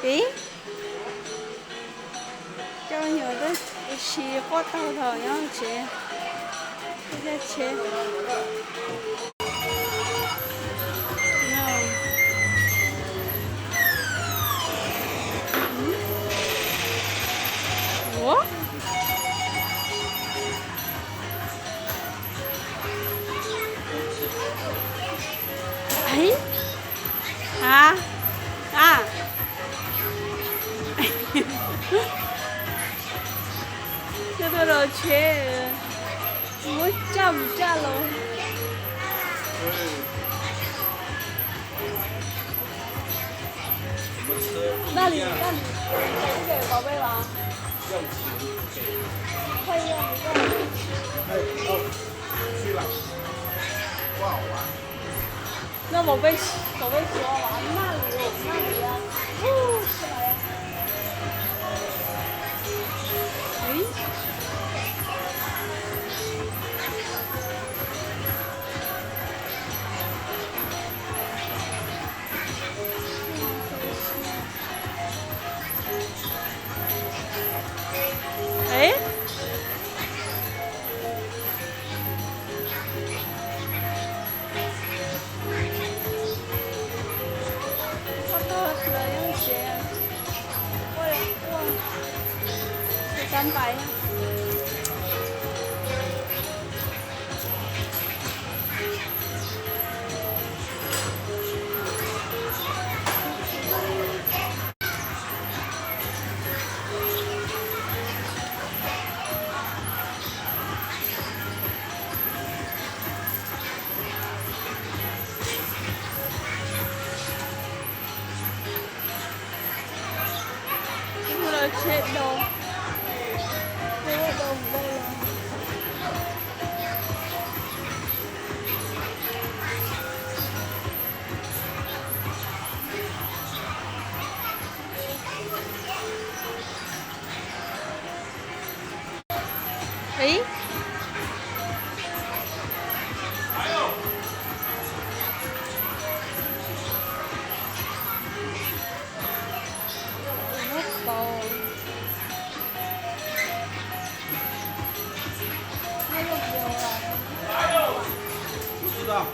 咦，小朋友在吃火头头，然后切，在切。哦？哎？啊？啊？这个老切，我炸不炸了？那你给宝贝吗？可以啊，去了，不好玩。那宝贝喜欢玩那里呀，起来呀！哎，哎，我到这样写，我300呀。chết đâu chết đâu đây là ý mất bầu不知道。